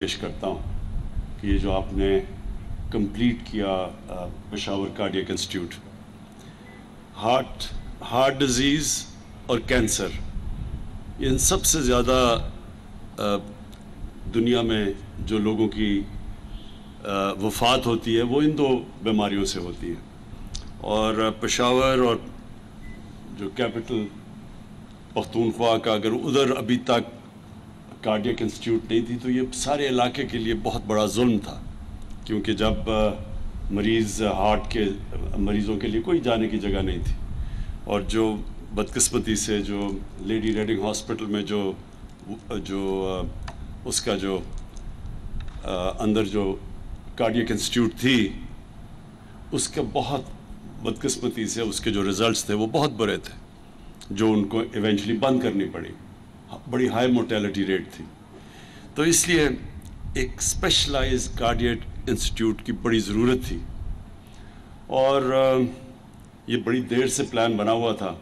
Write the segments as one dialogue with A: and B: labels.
A: پیش کرتا ہوں کہ یہ جو آپ نے کمپلیٹ کیا پشاور کارڈیاک انسٹیٹیوٹ، ہارٹ ڈیزیز اور کینسر، ان سب سے زیادہ دنیا میں جو لوگوں کی وفات ہوتی ہے وہ ان دو بیماریوں سے ہوتی ہے۔ اور پشاور اور جو کیپٹل پختونخوا کا اگر ادھر ابھی تک کارڈیاک انسٹیٹیوٹ نہیں تھی تو یہ سارے علاقے کے لیے بہت بڑا ظلم تھا، کیونکہ جب ہارٹ کے مریضوں کے لیے کوئی جانے کی جگہ نہیں تھی، اور جو بدقسمتی سے جو لیڈی ریڈنگ ہاسپٹل میں جو اس کا جو اندر جو کارڈیاک انسٹیٹیوٹ تھی، اس کا بہت بدقسمتی سے اس کے جو ریزلٹس تھے وہ بہت برے تھے، جو ان کو ایونچولی بند کرنی پڑی، بڑی ہائی مورٹیلٹی ریٹ تھی۔ تو اس لیے ایک اسپیشلائز کارڈیاک انسٹیٹیوٹ کی بڑی ضرورت تھی، اور یہ بڑی دیر سے پلان بنا ہوا تھا،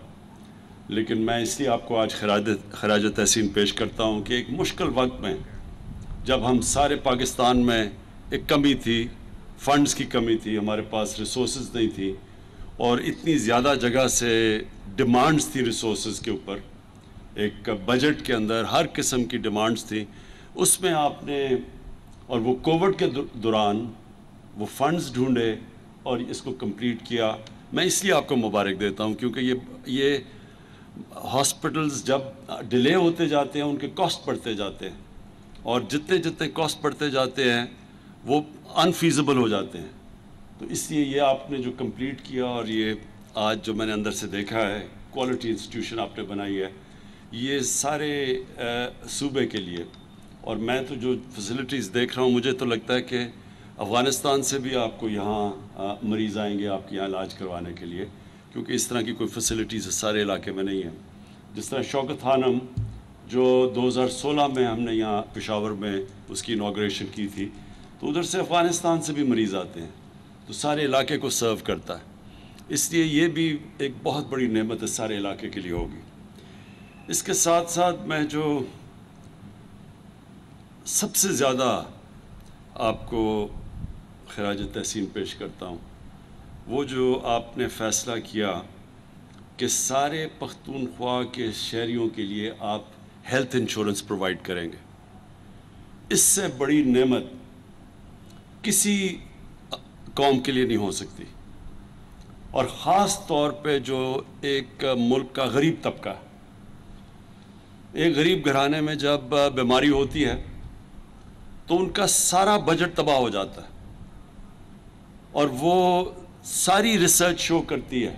A: لیکن میں اس لیے آپ کو آج خراج تحسین پیش کرتا ہوں کہ ایک مشکل وقت میں جب ہم سارے پاکستان میں ایک کمی تھی، فنڈز کی کمی تھی، ہمارے پاس ریسورسز نہیں تھی، اور اتنی زیادہ جگہ سے ڈیمانڈز تھی ریسورسز کے اوپر، ایک بجٹ کے اندر ہر قسم کی ڈیمانڈز تھی، اس میں آپ نے اور وہ کووڈ کے دوران وہ فنڈز ڈھونڈے اور اس کو کمپلیٹ کیا۔ میں اس لیے آپ کو مبارک دیتا ہوں کیونکہ یہ ہاسپٹلز جب ڈیلے ہوتے جاتے ہیں ان کے کاسٹ بڑھتے جاتے ہیں، اور جتنے کاسٹ بڑھتے جاتے ہیں وہ انفیزیبل ہو جاتے ہیں۔ تو اس لیے یہ آپ نے جو کمپلیٹ کیا، اور یہ آج جو میں نے اندر سے دیکھا ہے کوالٹی انسٹیٹیوشن آپ نے بنائی ہے، یہ سارے صوبے کے لیے، اور میں تو جو فیسلٹیز دیکھ رہا ہوں مجھے تو لگتا ہے کہ افغانستان سے بھی آپ کو یہاں مریض آئیں گے آپ کے یہاں علاج کروانے کے لیے، کیونکہ اس طرح کی کوئی فیسلٹیز سارے علاقے میں نہیں ہیں۔ جس طرح شوکت خانم جو 2016 میں ہم نے یہاں پشاور میں اس کی انوگریشن کی تھی، تو ادھر سے افغانستان سے بھی مریض آتے ہیں، تو سارے علاقے کو سرو کرتا ہے، اس لیے یہ بھی ایک بہت بڑی نعمت ہے سارے علاقے کے لیے ہوگی۔ اس کے ساتھ ساتھ میں جو سب سے زیادہ آپ کو خراج تحسین پیش کرتا ہوں، وہ جو آپ نے فیصلہ کیا کہ سارے پختونخوا کے شہریوں کے لیے آپ ہیلتھ انشورنس پرووائڈ کریں گے، اس سے بڑی نعمت کسی قوم کے لیے نہیں ہو سکتی، اور خاص طور پہ جو ایک ملک کا غریب طبقہ ہے۔ ایک غریب گھرانے میں جب بیماری ہوتی ہے تو ان کا سارا بجٹ تباہ ہو جاتا ہے، اور وہ ساری ریسرچ شو کرتی ہے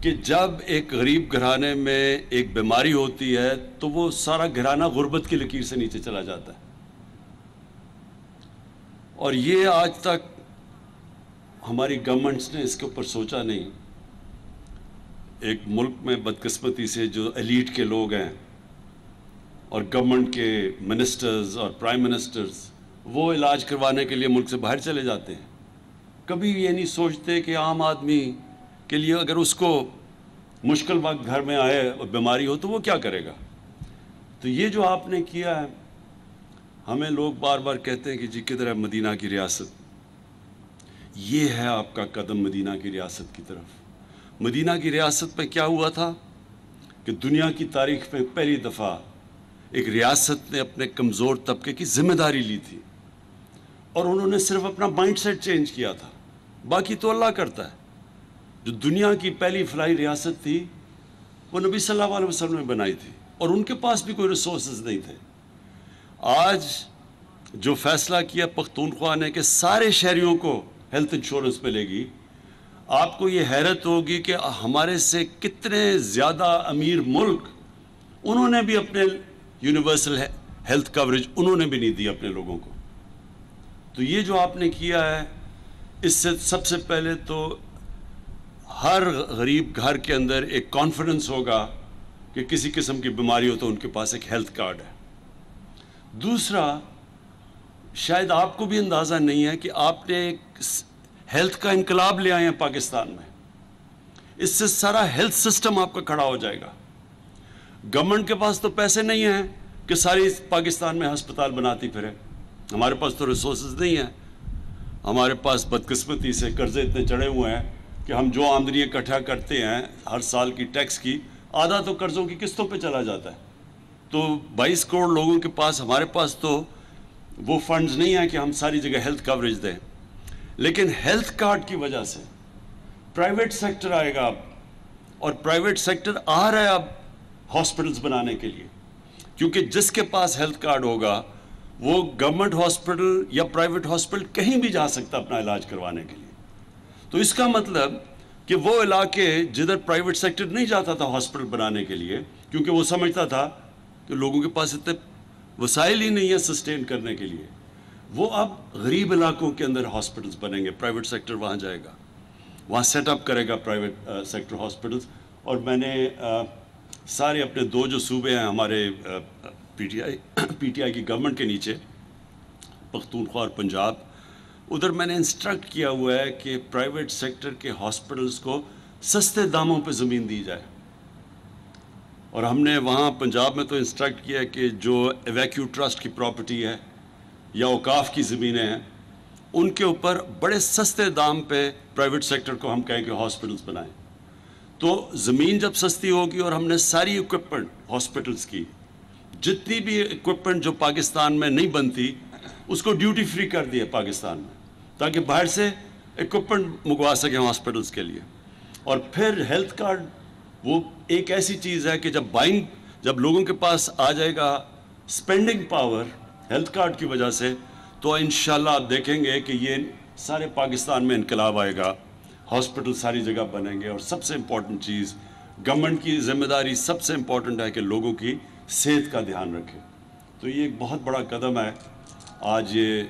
A: کہ جب ایک غریب گھرانے میں ایک بیماری ہوتی ہے تو وہ سارا گھرانہ غربت کی لکیر سے نیچے چلا جاتا ہے، اور یہ آج تک ہماری گورنمنٹس نے اس کے اوپر سوچا نہیں۔ ایک ملک میں بدقسمتی سے جو ایلیٹ کے لوگ ہیں اور گورنمنٹ کے منسٹرز اور پرائم منسٹرز، وہ علاج کروانے کے لیے ملک سے باہر چلے جاتے ہیں، کبھی یہ نہیں سوچتے کہ عام آدمی کے لیے اگر اس کو مشکل وقت گھر میں آئے اور بیماری ہو تو وہ کیا کرے گا۔ تو یہ جو آپ نے کیا ہے، ہمیں لوگ بار بار کہتے ہیں کہ جی کدھر ہے مدینہ کی ریاست، یہ ہے آپ کا قدم مدینہ کی ریاست کی طرف۔ مدینہ کی ریاست پہ کیا ہوا تھا کہ دنیا کی تاریخ میں پہلی دفعہ ایک ریاست نے اپنے کمزور طبقے کی ذمہ داری لی تھی، اور انہوں نے صرف اپنا مائنڈ سیٹ چینج کیا تھا، باقی تو اللہ کرتا ہے۔ جو دنیا کی پہلی فلاحی ریاست تھی وہ نبی صلی اللہ علیہ وسلم نے بنائی تھی، اور ان کے پاس بھی کوئی ریسورسز نہیں تھے۔ آج جو فیصلہ کیا پختونخوا نے کہ سارے شہریوں کو ہیلتھ انشورنس ملے گی، آپ کو یہ حیرت ہوگی کہ ہمارے سے کتنے زیادہ امیر ملک، انہوں نے بھی اپنے یونیورسل ہیلتھ کوریج انہوں نے بھی نہیں دی اپنے لوگوں کو۔ تو یہ جو آپ نے کیا ہے، اس سے سب سے پہلے تو ہر غریب گھر کے اندر ایک کانفیڈنس ہوگا کہ کسی قسم کی بیماری ہو تو ان کے پاس ایک ہیلتھ کارڈ ہے۔ دوسرا، شاید آپ کو بھی اندازہ نہیں ہے کہ آپ نے ایک ہیلتھ کا انقلاب لے آئے ہیں پاکستان میں، اس سے سارا ہیلتھ سسٹم آپ کا کھڑا ہو جائے گا۔ گورنمنٹ کے پاس تو پیسے نہیں ہیں، کہ ساری پاکستان میں ہسپتال بناتی پھرے. ہمارے پاس تو ریسورسز نہیں ہیں. ہمارے پاس بدقسمتی سے قرضے اتنے چڑھے ہوئے ہیں کہ ہم جو آمدنی اکٹھا کرتے ہیں ہر سال کی ٹیکس کی، آدھا تو قرضوں کی قسطوں پہ چلا جاتا ہے. تو 22 کروڑ لوگوں کے پاس، ہمارے پاس تو وہ فنڈز نہیں ہیں کہ ہم ساری جگہ ہیلتھ کوریج دیں. لیکن ہیلتھ کارڈ کی وجہ سے پرائیویٹ سیکٹر آئے گا اب، اور پرائیویٹ سیکٹر آ رہا ہے اب ہاسپٹلز بنانے کے لیے، کیونکہ جس کے پاس ہیلتھ کارڈ ہوگا وہ گورنمنٹ ہاسپٹل یا پرائیویٹ ہاسپٹل کہیں بھی جا سکتا اپنا علاج کروانے کے لیے. تو اس کا مطلب کہ وہ علاقے جدھر پرائیویٹ سیکٹر نہیں جاتا تھا ہاسپٹل بنانے کے لیے، کیونکہ وہ سمجھتا تھا کہ لوگوں کے پاس اتنے وسائل ہی نہیں ہے سسٹین کرنے کے لیے، وہ اب غریب علاقوں کے اندر ہاسپٹلز بنیں گے. پرائیویٹ سیکٹر وہاں جائے گا، وہاں سیٹ اپ کرے گا پرائیویٹ سیکٹر ہاسپٹلز. اور میں نے سارے اپنے 2 جو صوبے ہیں ہمارے پی ٹی آئی کی گورنمنٹ کے نیچے، پختونخوا اور پنجاب، ادھر میں نے انسٹرکٹ کیا ہوا ہے کہ پرائیویٹ سیکٹر کے ہاسپٹلز کو سستے داموں پہ زمین دی جائے. اور ہم نے وہاں پنجاب میں تو انسٹرکٹ کیا ہے کہ جو ایویکیو ٹرسٹ کی پراپرٹی ہے یا اوقاف کی زمینیں ہیں، ان کے اوپر بڑے سستے دام پہ پرائیویٹ سیکٹر کو ہم کہیں کہ ہاسپٹلز بنائیں. تو زمین جب سستی ہوگی اور ہم نے ساری اکوپمنٹ ہاسپٹلز کی، جتنی بھی اکوپمنٹ جو پاکستان میں نہیں بنتی اس کو ڈیوٹی فری کر دیا پاکستان میں، تاکہ باہر سے اکوپمنٹ منگوا سکیں ہاسپٹلز کے لیے. اور پھر ہیلتھ کارڈ وہ ایک ایسی چیز ہے کہ جب لوگوں کے پاس آ جائے گا اسپینڈنگ پاور ہیلتھ کارڈ کی وجہ سے، تو انشاءاللہ آپ دیکھیں گے کہ یہ سارے پاکستان میں انقلاب آئے گا، ہاسپٹل ساری جگہ بنیں گے. اور سب سے امپورٹنٹ چیز، گورنمنٹ کی ذمہ داری سب سے امپورٹنٹ ہے کہ لوگوں کی صحت کا دھیان رکھے. تو یہ ایک بہت بڑا قدم ہے. آج یہ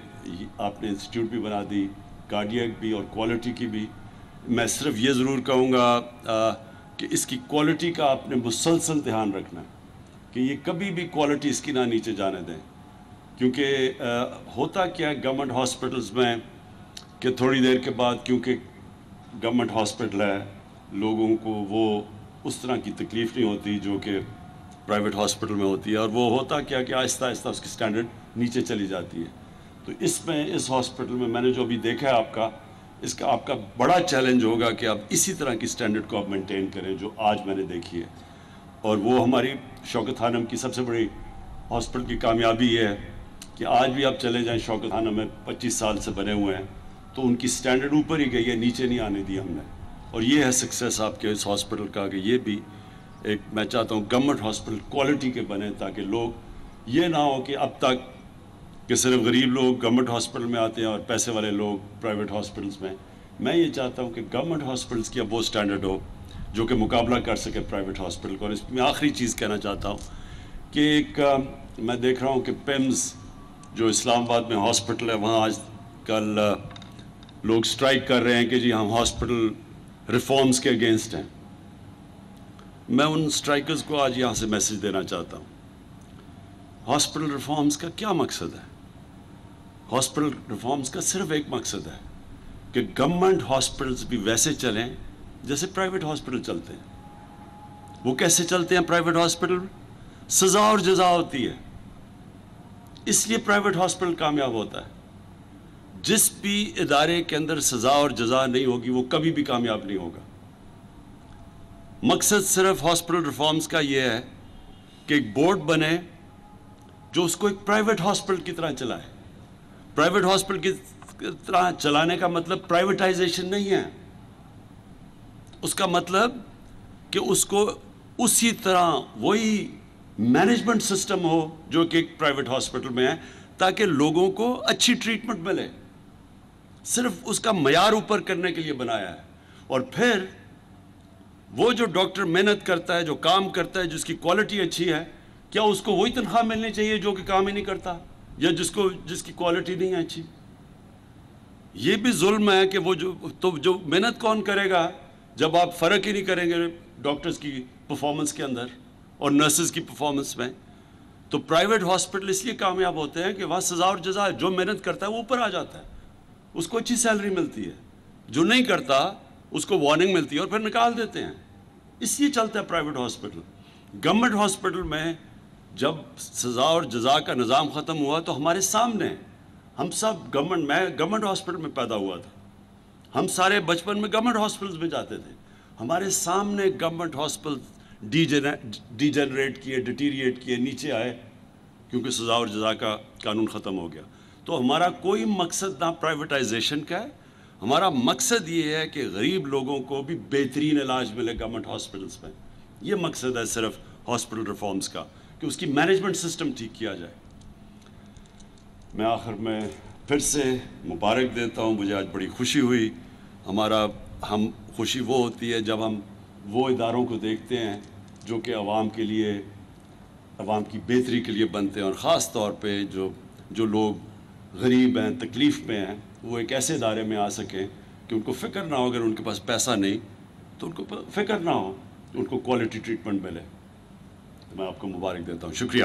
A: آپ نے انسٹیٹیوٹ بھی بنا دی، کارڈیاک بھی اور کوالٹی کی بھی. میں صرف یہ ضرور کہوں گا کہ اس کی کوالٹی کا آپ نے مسلسل دھیان رکھنا ہے کہ یہ کبھی بھی کوالٹی اس کی نہ نیچے جانے دیں. کیونکہ ہوتا کیا گورنمنٹ ہاسپٹلز میں کہ تھوڑی دیر کے بعد، کیونکہ گورنمنٹ ہاسپٹل ہے، لوگوں کو وہ اس طرح کی تکلیف نہیں ہوتی جو کہ پرائیویٹ ہاسپٹل میں ہوتی ہے. اور وہ ہوتا کیا کہ آہستہ آہستہ اس کی سٹینڈرڈ نیچے چلی جاتی ہے. تو اس ہاسپٹل میں نے جو ابھی دیکھا ہے آپ کا بڑا چیلنج ہوگا کہ آپ اسی طرح کی سٹینڈرڈ کو آپ مینٹین کریں جو آج میں نے دیکھی ہے. اور وہ ہماری شوکت خانم کی سب سے بڑی ہاسپٹل کی کامیابی ہے کہ آج بھی آپ چلے جائیں شوکت خانم میں 25 سال سے بنے ہوئے ہیں، تو ان کی سٹینڈرڈ اوپر ہی گئی ہے، نیچے نہیں آنے دی ہم نے. اور یہ ہے سکسیس آپ کے اس ہاسپٹل کا کہ یہ بھی ایک، میں چاہتا ہوں گورنمنٹ ہاسپٹل کوالٹی کے بنے، تاکہ لوگ یہ نہ ہو کہ اب تک کہ صرف غریب لوگ گورنمنٹ ہاسپٹل میں آتے ہیں اور پیسے والے لوگ پرائیویٹ ہاسپٹلز میں. میں یہ چاہتا ہوں کہ گورنمنٹ ہاسپٹلز کی اب وہ سٹینڈرڈ ہو جو کہ مقابلہ کر سکے پرائیویٹ ہاسپٹل کو. اور اس میں آخری چیز کہنا چاہتا ہوں کہ ایک میں دیکھ رہا ہوں کہ پیمز جو اسلام آباد میں ہاسپٹل ہے، وہاں آج کل لوگ سٹرائک کر رہے ہیں کہ جی ہم ہاسپٹل ریفارمز کے اگینسٹ ہیں. میں ان سٹرائکرز کو آج یہاں سے میسج دینا چاہتا ہوں، ہاسپٹل ریفارمز کا کیا مقصد ہے؟ ہاسپٹل ریفارمز کا صرف ایک مقصد ہے کہ گورنمنٹ ہاسپٹلز بھی ویسے چلیں جیسے پرائیویٹ ہاسپٹل چلتے ہیں. وہ کیسے چلتے ہیں پرائیویٹ ہاسپٹل؟ سزا اور جزا ہوتی ہے، اس لیے پرائیویٹ ہاسپٹل کامیاب ہوتا ہے. جس بھی ادارے کے اندر سزا اور جزا نہیں ہوگی وہ کبھی بھی کامیاب نہیں ہوگا. مقصد صرف ہاسپٹل ریفارمز کا یہ ہے کہ ایک بورڈ بنے جو اس کو ایک پرائیویٹ ہاسپٹل کی طرح چلائے. پرائیویٹ ہاسپٹل کی طرح چلانے کا مطلب پرائیویٹائزیشن نہیں ہے، اس کا مطلب کہ اس کو اسی طرح وہی مینجمنٹ سسٹم ہو جو کہ ایک پرائیویٹ ہاسپٹل میں ہے، تاکہ لوگوں کو اچھی ٹریٹمنٹ ملے. صرف اس کا معیار اوپر کرنے کے لیے بنایا ہے. اور پھر وہ جو ڈاکٹر محنت کرتا ہے، جو کام کرتا ہے، جس کی کوالٹی اچھی ہے، کیا اس کو وہی تنخواہ ملنی چاہیے جو کہ کام ہی نہیں کرتا یا جس کی کوالٹی نہیں ہے اچھی؟ یہ بھی ظلم ہے کہ وہ جو محنت کون کرے گا جب آپ فرق ہی نہیں کریں گے ڈاکٹرز کی پرفارمنس کے اندر اور نرسز کی پرفارمنس میں. تو پرائیویٹ ہاسپٹل اس لیے کامیاب ہوتے ہیں کہ وہاں سزا اور جزا، جو محنت کرتا ہے وہ اوپر آ جاتا ہے، اس کو اچھی سیلری ملتی ہے، جو نہیں کرتا اس کو وارننگ ملتی ہے اور پھر نکال دیتے ہیں. اس لیے چلتا ہے پرائیویٹ ہاسپٹل. گورنمنٹ ہاسپٹل میں جب سزا اور جزا کا نظام ختم ہوا تو ہمارے سامنے ہم سب میں گورنمنٹ ہاسپٹل میں پیدا ہوا تھا، ہم سارے بچپن میں گورنمنٹ ہاسپٹلز میں جاتے تھے، ہمارے سامنے گورنمنٹ ہاسپٹل ڈی جنریٹ کیے، ڈیٹیریٹ کیے، نیچے آئے کیونکہ سزا اور جزا کا قانون ختم ہو گیا۔ تو ہمارا کوئی مقصد نہ پرائیویٹائزیشن کا ہے، ہمارا مقصد یہ ہے کہ غریب لوگوں کو بھی بہترین علاج ملے گورنمنٹ ہاسپٹلس میں۔ یہ مقصد ہے صرف ہاسپٹل ریفارمز کا، کہ اس کی مینجمنٹ سسٹم ٹھیک کیا جائے۔ میں آخر میں پھر سے مبارک دیتا ہوں، مجھے آج بڑی خوشی ہوئی۔ خوشی وہ ہوتی ہے جب ہم وہ اداروں کو دیکھتے ہیں جو کہ عوام کے لیے، عوام کی بہتری کے لیے بنتے ہیں، اور خاص طور پہ جو لوگ غریب ہیں، تکلیف میں ہیں، وہ ایک ایسے ادارے میں آ سکیں کہ ان کو فکر نہ ہو، اگر ان کے پاس پیسہ نہیں تو ان کو فکر نہ ہو، ان کو کوالٹی ٹریٹمنٹ ملے۔ تو میں آپ کو مبارک دیتا ہوں، شکریہ۔